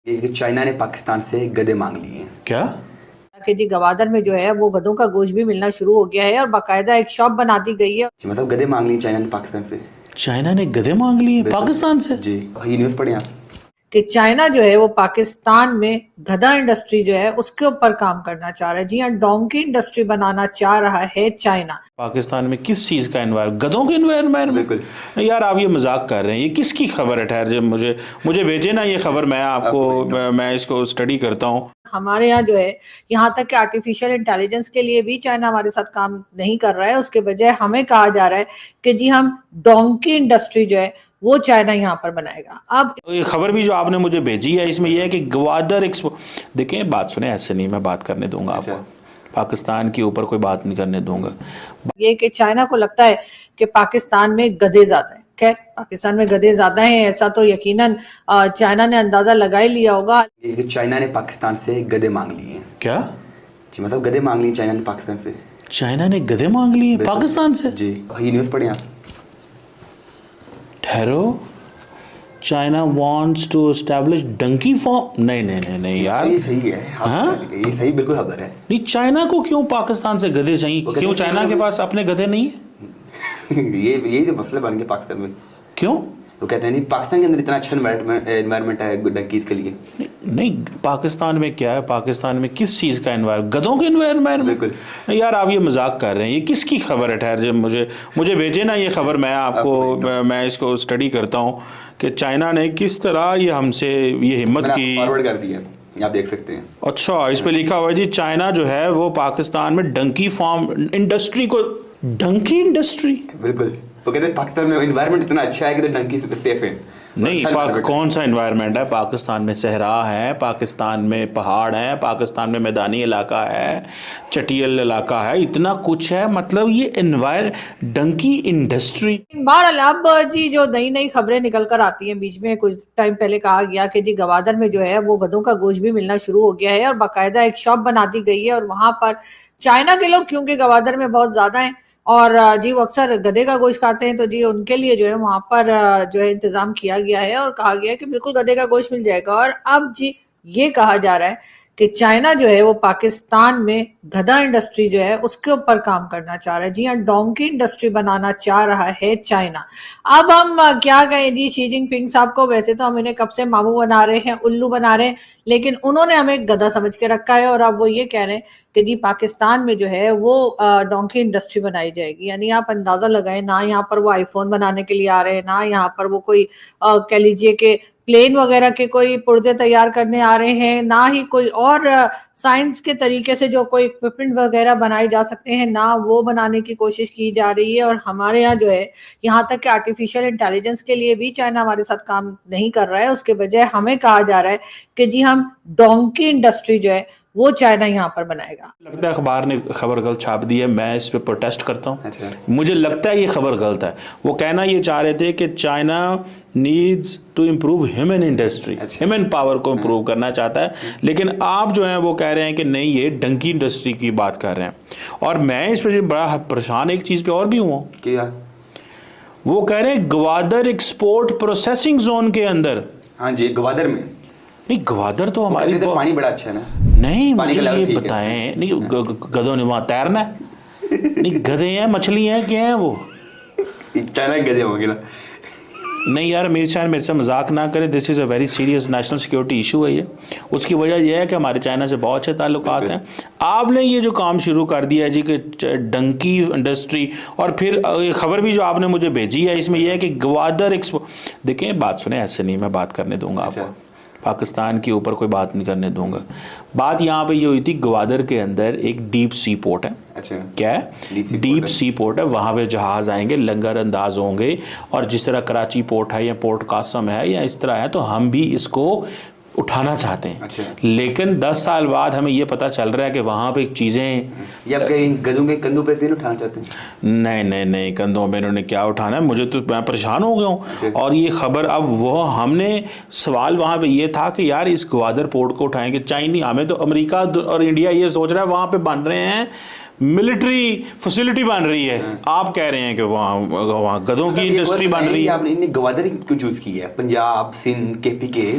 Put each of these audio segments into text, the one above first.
China ने पाकिस्तान से गधे मांग लिए हैं। क्या? कि जी गवादर में जो है वो गधों का गोश्त भी मिलना शुरू हो गया है और बाकायदा एक शॉप बना दी गई है। मतलब गधे मांग लिए चाइना ने पाकिस्तान से। चाइना ने गधे मांग लिए पाकिस्तान से? जी, ये न्यूज़ पढ़े आप कि चाइना जो है वो पाकिस्तान में गधा इंडस्ट्री जो है उसके ऊपर काम करना चाह रहा है। जी हाँ, डोंकी इंडस्ट्री बनाना चाह रहा है चाइना। पाकिस्तान में किस चीज का एनवायरमेंट? गधों के एनवायरमेंट? बिल्कुल। यार आप ये मजाक कर रहे हैं। ये किसकी खबर है? ठहर मुझे भेजे ना ये खबर, मैं आपको मैं इसको स्टडी करता हूँ। हमारे यहाँ जो है, यहाँ तक कि आर्टिफिशियल इंटेलिजेंस के लिए भी चाइना हमारे साथ काम नहीं कर रहा है। उसके बजाय हमें कहा जा रहा है कि जी हम डोंकी इंडस्ट्री जो है वो चाइना यहाँ पर बनाएगा। अब ये खबर भी जो आपने मुझे भेजी है इसमें यह है कि ग्वादर देखें, बात सुने, ऐसे नहीं मैं बात करने दूंगा आपको। पाकिस्तान के ऊपर कोई बात नहीं करने दूंगा। ये कि चाइना को लगता है कि पाकिस्तान में गधे ज्यादा है। खैर, पाकिस्तान में गधे ज्यादा हैं ऐसा तो यकीनन चाइना ने अंदाजा लगा ही लिया होगा। चाइना ने पाकिस्तान से गधे मांग लिए हैं। क्या जी, मतलब गधे मांग लिए चाइना ने पाकिस्तान से। चाइना ने गधे मांग लिए पाकिस्तान से? जी, ये न्यूज़ पढ़े आप ठहरो। China wants to establish donkey farm. नहीं यार, ये सही है। हाँ? ये सही बिल्कुल खबर है। नहीं, चाइना को क्यों पाकिस्तान से गधे चाहिए? क्यों चाइना के पास अपने गधे नहीं है? ये जो मसले बन गए पाकिस्तान में। क्यों? वो कहते हैं नहीं, पाकिस्तान के अंदर इतना अच्छा एनवायरनमेंट है डंकीज के लिए। नहीं, पाकिस्तान में क्या है? पाकिस्तान में किस चीज़ का एनवायरमेंट? गधों के एनवायरमेंट? बिल्कुल। यार आप ये मजाक कर रहे हैं। ये किसकी खबर है? ठहर मुझे भेजे ना ये खबर, मैं आपको मैं इसको स्टडी करता हूँ कि चाइना ने किस तरह ये हमसे ये हिम्मत की। फॉरवर्ड कर दिया, आप देख सकते हैं। अच्छा, इस पे लिखा हुआ है जी, चाइना जो है वो पाकिस्तान में डंकी फार्म इंडस्ट्री को। डंकी इंडस्ट्री? बिल्कुल। वो कहते हैं पाकिस्तान में एनवायरनमेंट इतना अच्छा है कि तो डंकी सेफ है। नहीं, कौन सा एनवायरनमेंट है? पाकिस्तान में सहरा है, पाकिस्तान में पहाड़ है, पाकिस्तान में मैदानी इलाका है, चटियल इलाका है, इतना कुछ है। मतलब ये डंकी इंडस्ट्री। बहरहाल अब जी जो नई नई खबरें निकल कर आती हैं, बीच में कुछ टाइम पहले कहा गया कि जी गवादर में जो है वो गधों का गोश्त भी मिलना शुरू हो गया है और बाकायदा एक शॉप बना दी गई है। और वहां पर चाइना के लोग क्योंकि गवादर में बहुत ज्यादा हैं और जी वो अक्सर गधे का गोश्त खाते हैं, तो जी उनके लिए जो है वहां पर जो है इंतजाम किया गया है और कहा गया है कि बिल्कुल गधे का गोश्त मिल जाएगा। और अब जी ये कहा जा रहा है कि चाइना जो है वो पाकिस्तान में गधा इंडस्ट्री जो है उसके ऊपर काम करना चाह रहा है। जी हाँ, डोंकी इंडस्ट्री बनाना चाह रहा है चाइना। अब हम क्या कहें जी, शी जिनपिंग साहब को वैसे तो हम इन्हें कब से मामू बना रहे हैं, उल्लू बना रहे हैं, लेकिन उन्होंने हमें गधा समझ के रखा है और अब वो ये कह रहे हैं कि जी पाकिस्तान में जो है वो डोंकी इंडस्ट्री बनाई जाएगी। यानी आप अंदाजा लगाएं, ना यहाँ पर वो आईफोन बनाने के लिए आ रहे हैं, ना यहाँ पर वो कोई कह लीजिए कि प्लेन वगैरह के कोई पुर्जे तैयार करने आ रहे हैं, ना ही कोई और साइंस के तरीके से जो कोई इक्विपमेंट वगैरह बनाए जा सकते हैं, ना वो बनाने की कोशिश की जा रही है। और हमारे यहाँ जो है, यहाँ तक कि आर्टिफिशियल इंटेलिजेंस के लिए भी चाइना हमारे साथ काम नहीं कर रहा है। उसके बजाय हमें कहा जा रहा है कि जी हम डोंकी इंडस्ट्री जो है वो चाइना यहाँ पर बनाएगा। लगता है अखबार ने खबर गलत छाप दी है, मैं इस पे प्रोटेस्ट करता हूँ। अच्छा। मुझे लगता है ये खबर गलत है। वो कहना ये चाह रहे थे कि China needs to improve human industry, human power को इम्प्रूव करना चाहता है, लेकिन आप जो है वो कह रहे हैं कि नहीं, ये डंकी इंडस्ट्री की बात कर रहे हैं। और मैं इस पर बड़ा परेशान एक चीज़ पे और भी हुआ। क्या? वो कह रहे हैं ग्वादर एक्सपोर्ट प्रोसेसिंग जोन के अंदर। हाँ जी, ग्वादर में। नहीं, ग्वादर तो हमारी पानी बड़ा अच्छा है ना। नहीं, मुझे ये बताएं, नहीं गधों ने वहां तैरना है? नहीं, गधे हैं, मछली हैं, क्या है वो? चाइना के गधे होंगे ना। नहीं यार, मेरे से मजाक ना करें। This is a very serious national security issue है ये। उसकी वजह यह है कि हमारे चाइना से बहुत अच्छे ताल्लुकात हैं। आपने ये जो काम शुरू कर दिया है जी कि डंकी इंडस्ट्री, और फिर खबर भी जो आपने मुझे भेजी है इसमें यह है कि ग्वादर देखें, बात सुने, ऐसे नहीं मैं बात करने दूंगा आपको। पाकिस्तान के ऊपर कोई बात नहीं करने दूंगा। बात यहाँ पे ये हुई थी, ग्वादर के अंदर एक डीप सी पोर्ट है। अच्छा। क्या है? डीप सी पोर्ट है। वहाँ पे जहाज़ आएंगे, लंगर अंदाज होंगे, और जिस तरह कराची पोर्ट है या पोर्ट कासम है या इस तरह है, तो हम भी इसको उठाना चाहते हैं। अच्छा। लेकिन 10 साल बाद हमें ये पता चल रहा है कि वहाँ पे चीज़ें, या गधों के कंधों पे तेल उठाना चाहते हैं? नहीं, कंधों में इन्होंने क्या उठाना है? मुझे तो, मैं परेशान हो गया हूँ। और ये खबर, अब वो हमने सवाल वहाँ पे ये था कि यार इस ग्वादर पोर्ट को उठाएंगे चाइनी, हमें तो अमेरिका और इंडिया ये सोच रहा है वहाँ पे बन रहे हैं, मिलिट्री फैसिलिटी बन रही है। आप कह रहे हैं कि वहाँ गधों की इंडस्ट्री बन रही है। आपने ग्वादर क्यों चूज की है? पंजाब, सिंध, केपी के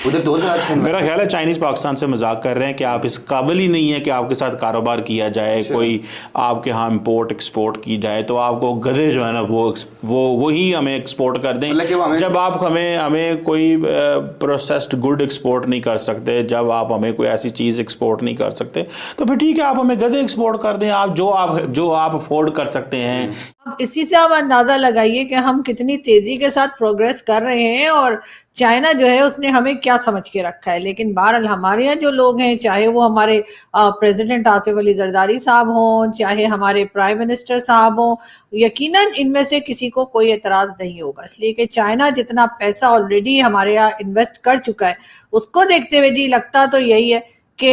उधर 2006 में मेरा ख्याल है चाइनीज पाकिस्तान से मजाक कर रहे हैं कि आप इस काबिल ही नहीं है कि आपके साथ कारोबार किया जाए, अच्छा। कोई आपके यहाँ इम्पोर्ट एक्सपोर्ट की जाए, तो आपको गधे जो है ना वो ही हमें एक्सपोर्ट कर दें। मतलब कि वो हमें जब आप हमें कोई प्रोसेस्ड गुड एक्सपोर्ट नहीं कर सकते, जब आप हमें कोई ऐसी चीज़ एक्सपोर्ट नहीं कर सकते, तो फिर ठीक है आप हमें गधे एक्सपोर्ट कर दें, आप जो आप अफोर्ड कर सकते हैं। अब इसी से आप अंदाजा लगाइए कि हम कितनी तेजी के साथ प्रोग्रेस कर रहे हैं और चाइना जो है उसने हमें क्या समझ के रखा है। लेकिन बहरहाल हमारे यहाँ जो लोग हैं, चाहे वो हमारे प्रेसिडेंट आसिफ अली जरदारी साहब हों, चाहे हमारे प्राइम मिनिस्टर साहब हों, यकीनन इनमें से किसी को कोई एतराज नहीं होगा, इसलिए कि चाइना जितना पैसा ऑलरेडी हमारे यहाँ इन्वेस्ट कर चुका है, उसको देखते हुए जी लगता तो यही है कि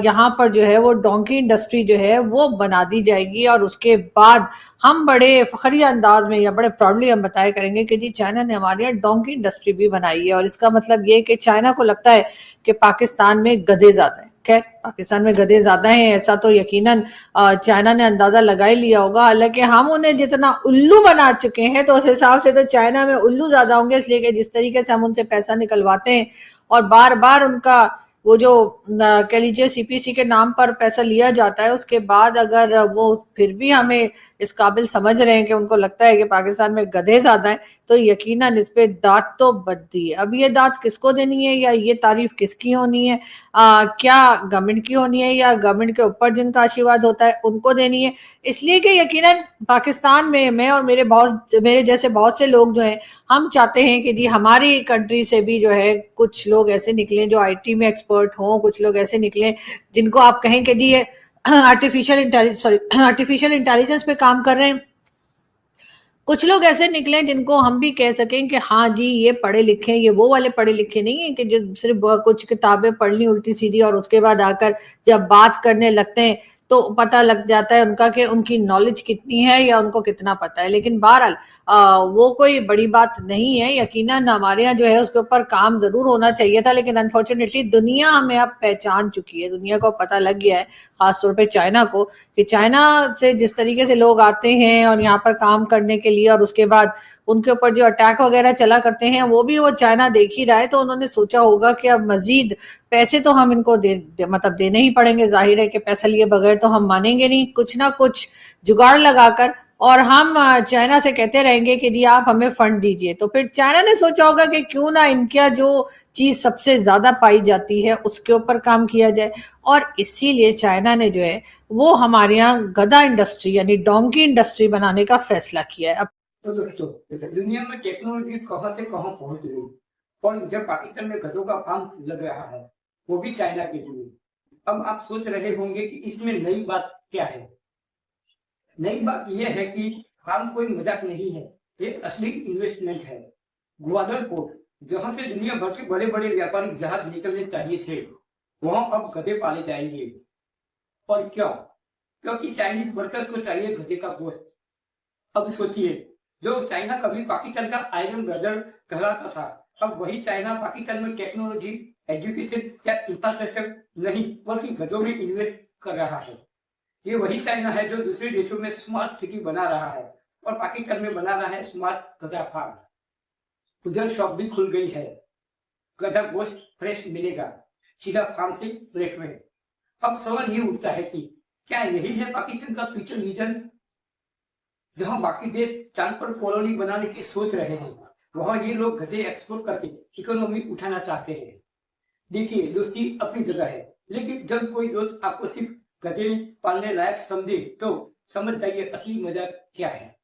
यहाँ पर जो है वो डोंकी इंडस्ट्री जो है वो बना दी जाएगी और उसके बाद हम बड़े फखरिया अंदाज में या बड़े प्राउडली हम बताया करेंगे कि जी चाइना ने हमारे यहाँ डोंकी इंडस्ट्री भी बनाई है। और इसका मतलब ये कि चाइना को लगता है कि पाकिस्तान में गधे ज्यादा हैं। खैर, पाकिस्तान में गधे ज्यादा हैं ऐसा तो यकीनन चाइना ने अंदाजा लगा ही लिया होगा, हालांकि हम उन्हें जितना उल्लू बना चुके हैं तो उस हिसाब से तो चाइना में उल्लू ज्यादा होंगे, इसलिए कि जिस तरीके से हम उनसे पैसा निकलवाते हैं और बार बार उनका वो जो कह लीजिए सीपीसी के नाम पर पैसा लिया जाता है, उसके बाद अगर वो फिर भी हमें इस काबिल समझ रहे हैं कि उनको लगता है कि पाकिस्तान में गधे ज्यादा हैं, तो यकीनन इस पे दांत तो बनती है। अब ये दांत किसको देनी है या ये तारीफ किसकी होनी है, क्या गवर्नमेंट की होनी है या गवर्नमेंट के ऊपर जिनका आशीर्वाद होता है उनको देनी है। इसलिए कि यकीनन पाकिस्तान में मैं और मेरे जैसे बहुत से लोग जो हैं, हम चाहते हैं कि जी हमारी कंट्री से भी जो है कुछ लोग ऐसे निकलें जो आईटी में एक्सपर्ट हों, कुछ लोग ऐसे निकलें जिनको आप कहें कि जी ये आर्टिफिशियल इंटेलिजेंस पे काम कर रहे हैं, कुछ लोग ऐसे निकले जिनको हम भी कह सकें कि हाँ जी ये पढ़े लिखे, ये वो वाले पढ़े लिखे नहीं है कि जो सिर्फ कुछ किताबें पढ़ ली उल्टी सीधी और उसके बाद आकर जब बात करने लगते हैं तो पता लग जाता है उनका कि उनकी नॉलेज कितनी है या उनको कितना पता है। लेकिन बहरहाल वो कोई बड़ी बात नहीं है, यकीनन हमारे यहाँ जो है उसके ऊपर काम जरूर होना चाहिए था, लेकिन अनफॉर्चुनेटली दुनिया हमें अब पहचान चुकी है, दुनिया को पता लग गया है, खासतौर पे चाइना को, कि चाइना से जिस तरीके से लोग आते हैं और यहाँ पर काम करने के लिए और उसके बाद उनके ऊपर जो अटैक वगैरह चला करते हैं वो भी वो चाइना देख ही रहा है, तो उन्होंने सोचा होगा कि अब मजीद पैसे तो हम इनको मतलब देने ही पड़ेंगे, जाहिर है कि पैसा लिए बगैर तो हम मानेंगे नहीं, कुछ ना कुछ जुगाड़ लगाकर और हम चाइना से कहते रहेंगे कि जी आप हमें फंड दीजिए। तो फिर चाइना ने सोचा होगा कि क्यों ना इनका जो चीज सबसे ज्यादा पाई जाती है उसके ऊपर काम किया जाए, और इसीलिए चाइना ने जो है वो हमारे यहाँ गधा इंडस्ट्री यानी डोंकी इंडस्ट्री बनाने का फैसला किया है। अब तो दोस्तों, दुनिया में टेक्नोलॉजी कहाँ से कहाँ पहुंच गई और जब पाकिस्तान में गधों का फार्म लग रहा है वो भी चाइना के लिए। अब आप सोच रहे होंगे कि इसमें नई बात क्या है। नई बात यह है कि फार्म कोई मजाक नहीं है, ये असली इन्वेस्टमेंट है। ग्वादर पोर्ट, जहां से दुनिया भर के बड़े बड़े व्यापारिक जहाज निकलने चाहिए थे, वहां अब गधे पाले जाएंगे। और क्यों? क्योंकि चाइनीज वर्कर्स को चाहिए गधे का गोश्त। अब सोचिए, जो चाइना कभी पाकिस्तान का आयरन ब्रदर कहलाता था, अब वही चाइना पाकिस्तान में टेक्नोलॉजी, एजुकेशन या इंफ्रास्ट्रक्चर नहीं बल्कि गधों में इन्वेस्ट कर रहा है। ये वही चाइना है जो दूसरे देशों में स्मार्ट सिटी बना रहा है और पाकिस्तान में बना रहा है स्मार्ट गधा फार्म। उधर शॉप भी खुल गई है, गधा गोश्त फ्रेश मिलेगा सीधा फार्म से प्लेट में। अब सवाल ये उठता है कि क्या यही है पाकिस्तान का फ्यूचर विजन? जहां बाकी देश चांद पर कॉलोनी बनाने की सोच रहे हैं, वहां ये लोग गधे एक्सपोर्ट करके इकोनॉमी उठाना चाहते हैं। देखिए, दोस्ती अपनी जगह है, लेकिन जब कोई दोस्त आपको सिर्फ गधे पालने लायक समझे तो समझ जाइए असली मजा क्या है।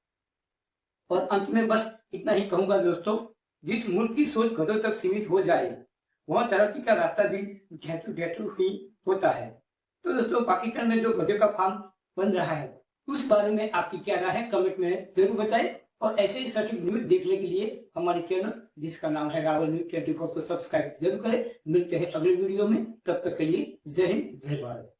और अंत में बस इतना ही कहूंगा दोस्तों, जिस मुल्क की सोच गधों तक सीमित हो जाए वहां तरक्की का रास्ता भी ढेटू ही होता है। तो दोस्तों, पाकिस्तान में जो गधे का फार्म बन रहा है उस बारे में आपकी क्या राय है कमेंट में जरूर बताएं। और ऐसे ही सटीक न्यूज देखने के लिए हमारे चैनल जिसका नाम है रावल न्यूज 24 को सब्सक्राइब जरूर करें। मिलते हैं अगले वीडियो में, तब तक के लिए जय हिंद जय भारत।